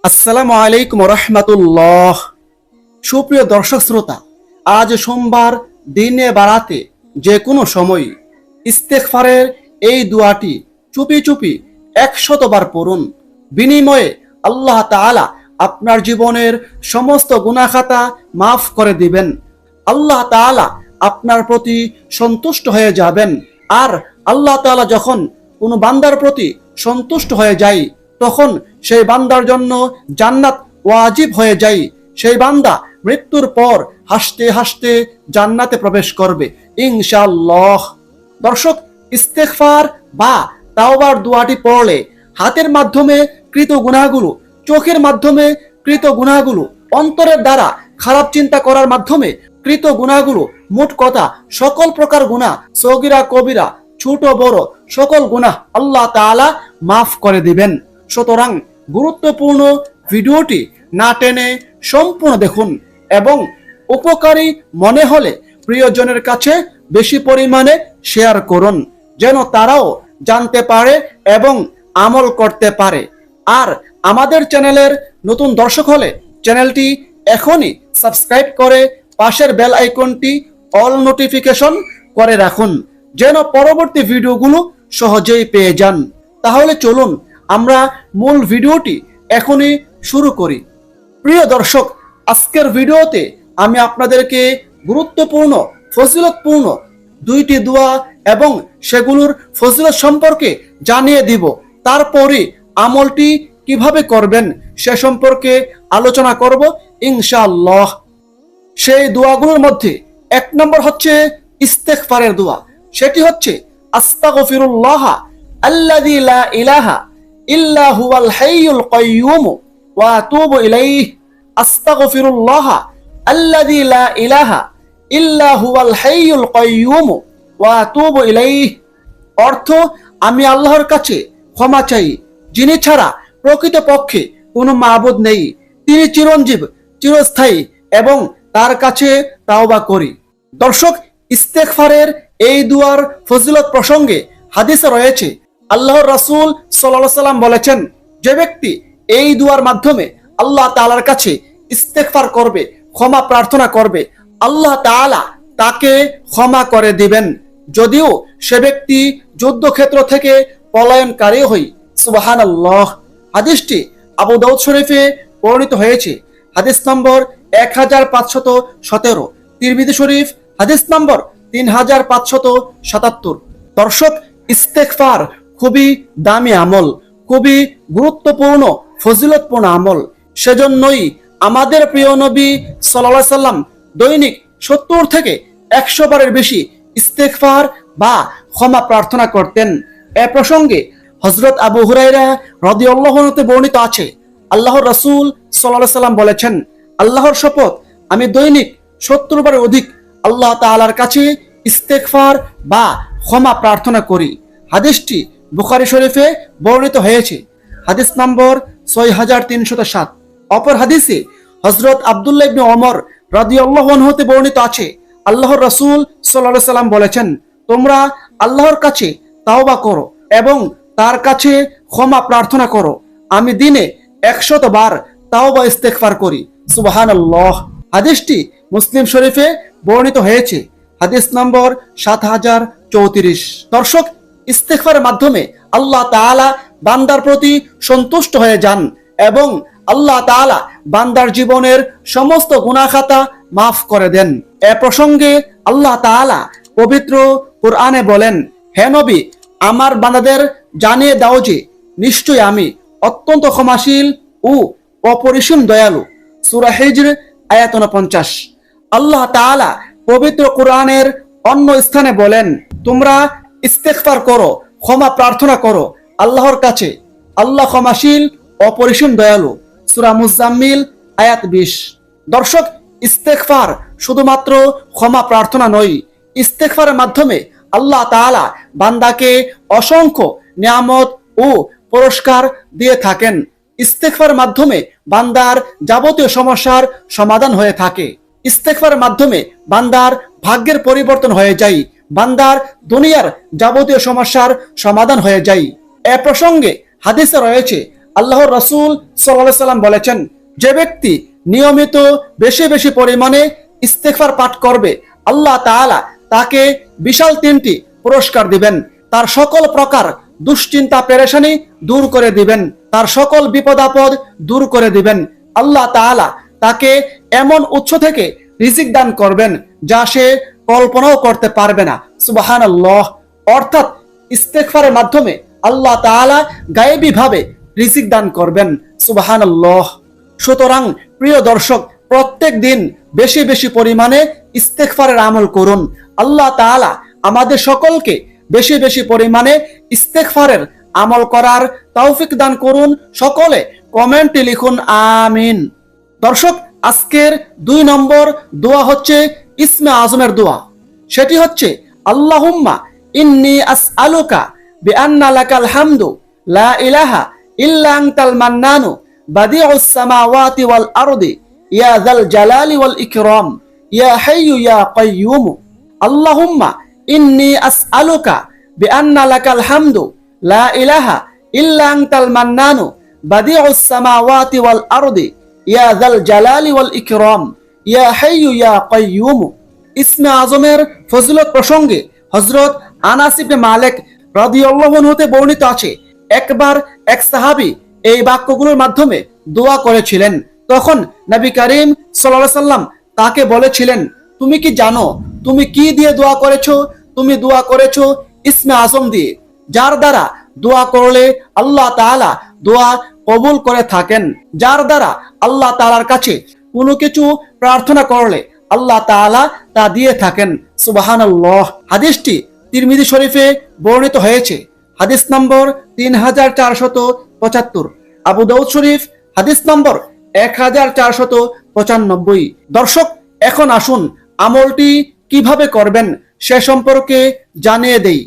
আসসালামু আলাইকুম রহমতুল্লাহ। সুপ্রিয় দর্শক শ্রোতা, আজ সোমবার দিনে বারাতে যে কোনো সময় ইস্তেগফারের এই দোয়াটি চুপি চুপি 100 বার পড়ুন। বিনিময়ে আল্লাহ তাআলা আপনার জীবনের সমস্ত গুনাহ খাতা মাফ করে দিবেন। আল্লাহ তাআলা আপনার প্রতি সন্তুষ্ট হয়ে যাবেন। আর আল্লাহ তাআলা যখন কোনো বান্দার প্রতি সন্তুষ্ট হয়ে যায়, তখন সেই বান্দার জন্য জান্নাত ওয়াজিব হয়ে যায়। সেই বান্দা মৃত্যুর পর হাসতে হাসতে জান্নাতে প্রবেশ করবে ইনশাআল্লাহ। দর্শক, ইস্তেগফার বা তাওবার দোয়াটি পড়লে হাতের মাধ্যমে কৃত গুনাহগুলো, চোখের মাধ্যমে কৃত গুনাহগুলো, অন্তরের দ্বারা খারাপ চিন্তা করার মাধ্যমে কৃত গুনাহগুলো, মোট কথা সকল প্রকার গুনাহ, সগীরা কবিরা, ছোট বড় সকল গুনাহ আল্লাহ তাআলা মাফ করে দিবেন। সুতরাং গুরুত্বপূর্ণ ভিডিওটি না টেনে সম্পূর্ণ দেখুন এবং উপকারী মনে হলে প্রিয়জনের কাছে বেশি পরিমাণে শেয়ার করুন, যেন তারাও জানতে পারে এবং আমল করতে পারে। আর আমাদের চ্যানেলের নতুন দর্শক হলে চ্যানেলটি এখনই সাবস্ক্রাইব করে পাশের বেল আইকনটি অল নোটিফিকেশন করে রাখুন, যেন পরবর্তী ভিডিওগুলো সহজেই পেয়ে যান। তাহলে চলুন আমরা মূল ভিডিওটি এখনই শুরু করি। প্রিয় দর্শক, আজকের ভিডিওতে আমি আপনাদেরকে গুরুত্বপূর্ণ ফজিলতপূর্ণ দুইটি দোয়া এবং সেগুলোর ফজিলত সম্পর্কে জানিয়ে দিব। তারপরে আমলটি কিভাবে করবেন সে সম্পর্কে আলোচনা করব ইনশাআল্লাহ। সেই দোয়াগুলোর মধ্যে 1 নম্বর হচ্ছে ইস্তেগফারের দোয়া। সেটি হচ্ছে আস্তাগফিরুল্লাহ আল্লাযী লা ইলাহা ইল্লা হুয়াল হাইয়ুল কাইয়্যুম ওয়া আতুবু ইলাইহি। আস্তাগফিরুল্লাহ আল্লাযী লা ইলাহা ইল্লা হুয়াল হাইয়ুল কাইয়্যুম ওয়া আতুবু ইলাইহি। অর্থ, আমি আল্লাহর কাছে ক্ষমা চাই, যিনি ছাড়া প্রকৃতপক্ষে কোনো মাবুদ নেই। তিনি চিরঞ্জীব, চিরস্থায়ী এবং তার কাছে তাওবা করি। দর্শক, ইস্তেগফারের এই দুয়ার ফজিলত প্রসঙ্গে হাদিসে রয়েছে, আল্লাহর রাসূল সাল্লাল্লাহু আলাইহি সাল্লাম বলেছেন, যে ব্যক্তি এই দুয়ার মাধ্যমে আল্লাহ তাআলার কাছে ইস্তেগফার করবে, ক্ষমা প্রার্থনা করবে, আল্লাহ তাআলা তাকে ক্ষমা করে দিবেন, যদিও সে ব্যক্তি যুদ্ধক্ষেত্র থেকে পলায়নকারী হয়। সুবহানাল্লাহ। হাদিসটি আবু দাউদ শরীফে বর্ণিত হয়েছে, হাদিস নম্বর 1517, তিরমিজি শরীফ হাদিস নম্বর 3577। দর্শক, ইস্তেগফার খুবই দামি আমল, খুবই গুরুত্বপূর্ণ ফজিলতপূর্ণ আমল। সেজন্যই আমাদের প্রিয় নবী সাল্লাল্লাহু আলাইহি সাল্লাম দৈনিক 70 থেকে 100 বারের বেশি ইস্তেগফার বা ক্ষমা প্রার্থনা করতেন। এ প্রসঙ্গে হযরত আবু হুরায়রা রাদিয়াল্লাহু আনহু বর্ণিত আছে, আল্লাহর রাসূল সাল্লাল্লাহু আলাইহি সাল্লাম বলেছেন, আল্লাহর শপথ, আমি দৈনিক 70 বারের অধিক আল্লাহ তাআলার কাছে ইস্তেগফার বা ক্ষমা প্রার্থনা করি। হাদিসটি বুখারী শরীফে বর্ণিত হয়েছে, হাদিস নম্বর 6307। অপর হাদিসে হযরত আব্দুল্লাহ ইবনে ওমর রাদিয়াল্লাহু আনহু হতে বর্ণিত আছে, আল্লাহর রাসূল সাল্লাল্লাহু আলাইহি সাল্লাম বলেছেন, তোমরা আল্লাহর কাছে তাওবা করো এবং তার কাছে ক্ষমা প্রার্থনা করো। আমি দিনে 100 বার তাওবা ইস্তেগফার করি। সুবহানাল্লাহ। হাদিসটি মুসলিম শরীফে বর্ণিত হয়েছে, হাদিস নম্বর 7034। দর্শক, ইস্তেগফারের মাধ্যমে আল্লাহ তাআলা বান্দার প্রতি সন্তুষ্ট হয়ে যান এবং আল্লাহ তাআলা বান্দার জীবনের সমস্ত গুনাহ খাতা মাফ করে দেন। এ প্রসঙ্গে আল্লাহ তাআলা পবিত্র কুরআনে বলেন, হে নবী, আমার বান্দাদের জানিয়ে দাও যে নিশ্চয়ই আমি অত্যন্ত ক্ষমাশীল ও অপরিসীম দয়ালু। সূরা হিজর আয়াত 49। আল্লাহ তাআলা পবিত্র কুরআনের অন্য স্থানে বলেন, তোমরা ইস্তেগফার করো, ক্ষমা প্রার্থনা করো আল্লাহর কাছে, আল্লাহ ক্ষমাশীল অপরিসীম দয়ালু। সূরা মুজাম্মিল আয়াত 20। দর্শক, ইস্তেগফার শুধুমাত্র ক্ষমা প্রার্থনা নয়, ইস্তেগফারের মাধ্যমে আল্লাহ তাআলা বান্দাকে অসংখ্য নিয়ামত ও পুরস্কার দিয়ে থাকেন। ইস্তেগফারের মাধ্যমে বান্দার যাবতীয় সমস্যার সমাধান হয়ে থাকে। ইস্তেগফারের মাধ্যমে বান্দার ভাগ্যের পরিবর্তন হয়ে যায়, বান্দার দুনিয়ার যাবতীয় সমস্যার সমাধান হয়ে যায়। এ প্রসঙ্গে হাদিসে রয়েছে, আল্লাহর রাসূল সাল্লাল্লাহু আলাইহি সাল্লাম বলেছেন, যে ব্যক্তি নিয়মিত বেশি বেশি পরিমাণে ইস্তেগফার পাঠ করবে, আল্লাহ তাআলা তাকে বিশাল 3টি পুরস্কার দিবেন। তার সকল প্রকার দুশ্চিন্তা পেরেশানি দূর করে দিবেন, তার সকল বিপদ আপদ দূর করে দিবেন। আল্লাহ তাআলা তাকে এমন উৎস থেকে রিজিক দান করবেন যা সে কল্পনাও করতে পারবে না। সুবহানাল্লাহ। অর্থাৎ ইস্তেগফারের মাধ্যমে আল্লাহ তাআলা গায়েবী ভাবে রিজিক দান করবেন। সুবহানাল্লাহ। সুতরাং প্রিয় দর্শক, প্রত্যেক দিন বেশি বেশি পরিমাণে ইস্তেগফারের আমল করুন। আল্লাহ তাআলা আমাদের সকলকে বেশি বেশি পরিমাণে ইস্তেগফারের আমল করার তৌফিক দান করুন। সকলে কমেন্টে লিখুন আমিন। দর্শক, আজকের 2 নম্বর দোয়া হচ্ছে ইসমে আজমের দোয়া। সেটি হচ্ছে আল্লাহুম্মা ইন্নী আসআলুকা বিআন্না লাকাল হামদু লা ইলাহা ইল্লা আনতাল মান্নানু বাদিউস সামাওয়াতি ওয়াল আরদি ইয়া যাল জালালি ওয়াল ইকরাম ইয়া হাইয়্যু ইয়া কাইয়্যুম। আল্লাহুম্মা ইন্নী আসআলুকা বিআন্না লাকাল হামদু লা ইলাহা ইল্লা আনতাল মান্নানু বাদিউস সামাওয়াতি ওয়াল আরদি ইয়া যাল জালালি ওয়াল ইকরাম ইয়া হাইয়্যু ইয়া কাইয়্যুম। ইসমে আজমের ফজিলত প্রসঙ্গে হযরত আনাস ইবনে মালিক রাদিয়াল্লাহু আনহু হতে বর্ণিত আছে, একবার এক সাহাবী এই বাক্যগুলোর মাধ্যমে দোয়া করেছিলেন। তখন নবী করিম সাল্লাল্লাহু আলাইহি সাল্লাম তাকে বলেছিলেন, তুমি কি জানো তুমি কি দিয়ে দোয়া করেছো? তুমি দোয়া করেছো ইসমে আজম দিয়ে, যার দ্বারা দোয়া করলে আল্লাহ তাআলা দোয়া কবুল করে থাকেন, যার দ্বারা আল্লাহ তাআলার কাছে কোনো কিছু প্রার্থনা করলে আল্লাহ তাআলা তা দিয়ে থাকেন। সুবহানাল্লাহ। হাদিসটি তিরমিজি শরীফে বর্ণিত হয়েছে, হাদিস নম্বর 3475, আবু দাউদ শরীফ হাদিস নম্বর 1495। দর্শক, এখন আসুন আমলটি কিভাবে করবেন সে সম্পর্কে জানিয়ে দেই।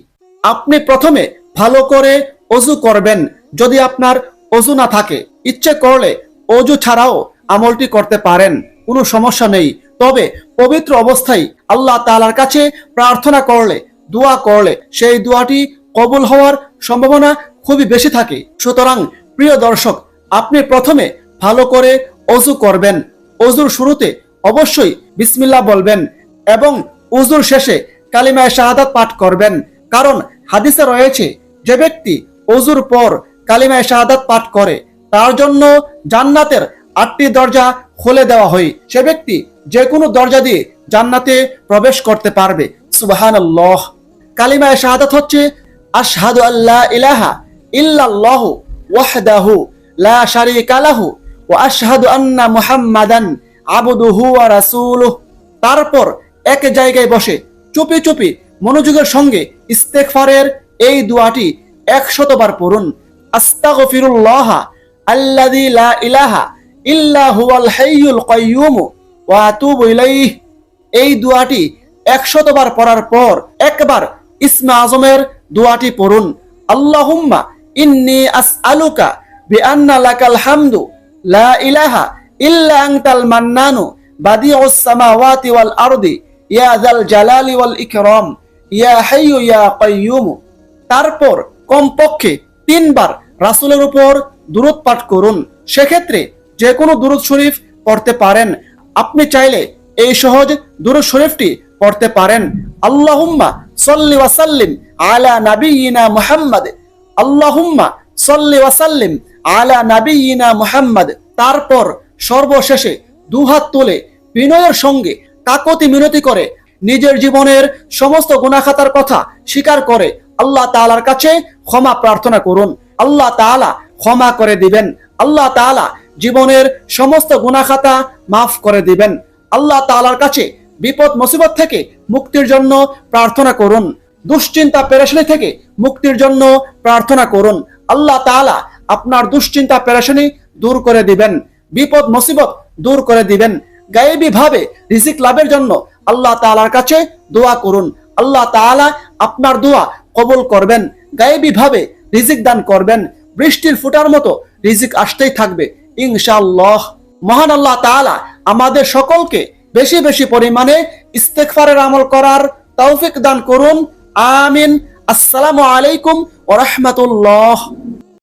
আপনি প্রথমে ভালো করে ওযু করবেন। যদি আপনার ওযু না থাকে, ইচ্ছে করলে ওযু ছাড়াও আমলটি করতে পারেন, কোনো সমস্যা নেই। তবে পবিত্র অবস্থায় আল্লাহ তাআলার কাছে প্রার্থনা করলে, দোয়া করলে সেই দোয়াটি কবুল হওয়ার সম্ভাবনা খুবই বেশি থাকে। সুতরাং প্রিয় দর্শক, আপনি প্রথমে ভালো করে ওযু করবেন। ওযুর শুরুতে অবশ্যই বিসমিল্লাহ বলবেন এবং ওযুর শেষে কালিমায়ে শাহাদাত পাঠ করবেন। কারণ হাদিসে রয়েছে, যে ব্যক্তি ওযুর পর কালিমায়ে শাহাদাত পাঠ করে তার জন্য জান্নাতের 8টি দরজা খুলে দেওয়া হয়। সে ব্যক্তি যে কোনো দরজা দিয়ে জান্নাতে প্রবেশ করতে পারবে। সুবহানাল্লাহ। কালিমায়ে শাহাদাত হচ্ছে আশহাদু আল্লা ইলাহা ইল্লাল্লাহু ওয়াহদাহু লা শারীকা লাহু ওয়া আশহাদু আন্না মুহাম্মাদান আবদুহু ওয়া রাসূলুহু। তারপর এক জায়গায় বসে চুপি চুপি মনোযোগের সঙ্গে ইস্তেগফারের এই দোয়াটি 100 বার পড়ুন। আস্তাগফিরুল্লাহ আল্লাযী লা ইলাহা ইল্লা হুয়াল হাইয়ুল কাইয়্যুম ওয়া আতুবু ইলাইহি। এই দোয়াটি 100 বার পড়ার পর একবার ইসমে আজমের দোয়াটি পড়ুন। আল্লাহুম্মা ইন্নী আসআলুকা বিআন্না লাকাল হামদু লা ইলাহা ইল্লা আনতাল মান্নানু বাদিউস সামাওয়াতি ওয়াল আরদি ইয়া যাল জালালি ওয়াল ইকরাম ইয়া হাইয়্যু ইয়া কাইয়্যুম। তারপর কমপক্ষে 3 বার রাসূলের উপর দুরূদ পাঠ করুন। সেক্ষেত্রে যে কোনো দুরূদ শরীফ পড়তে পারেন। আপনি চাইলে এই সহজ দুরূদ শরীফটি পড়তে পারেন। আল্লাহুম্মা সাল্লি ওয়া সাল্লিম আলা নাবিয়িনা মুহাম্মাদ, আল্লাহুম্মা সাল্লি ওয়া সাল্লিম আলা নাবিয়িনা মুহাম্মাদ। তারপর সর্বশেষে দুহাত তুলে বিনয়ের সঙ্গে কাকুতি মিনতি করে নিজের জীবনের সমস্ত গুনাহ খাতার কথা স্বীকার করে আল্লাহ তাআলার কাছে ক্ষমা প্রার্থনা করুন। আল্লাহ তাআলা ক্ষমা করে দিবেন। আল্লাহ তাআলা জীবনের সমস্ত গুনাহ খাতা মাফ করে দিবেন। আল্লাহ তাআলার কাছে বিপদ মুসিবত থেকে মুক্তির জন্য প্রার্থনা করুন। দুশ্চিন্তা পেরেশানি থেকে মুক্তির জন্য প্রার্থনা করুন। আল্লাহ তাআলা আপনার দুশ্চিন্তা পেরেশানি দূর করে দিবেন, বিপদ মুসিবত দূর করে দিবেন। গায়েবী ভাবে রিজিক লাভের জন্য আল্লাহ তাআলার কাছে দোয়া করুন। আল্লাহ তাআলা আপনার দোয়া কবুল করবেন, গায়েবী ভাবে রিজিক দান করবেন। বৃষ্টির ফুটার মতো রিজিক আসতেই থাকবে ইনশাআল্লাহ। মহান আল্লাহ তাআলা আমাদের সকলকে বেশি বেশি পরিমাণে ইস্তেগফারের আমল করার তৌফিক দান করুন। আমিন। আসসালামু আলাইকুম ওয়া রাহমাতুল্লাহ।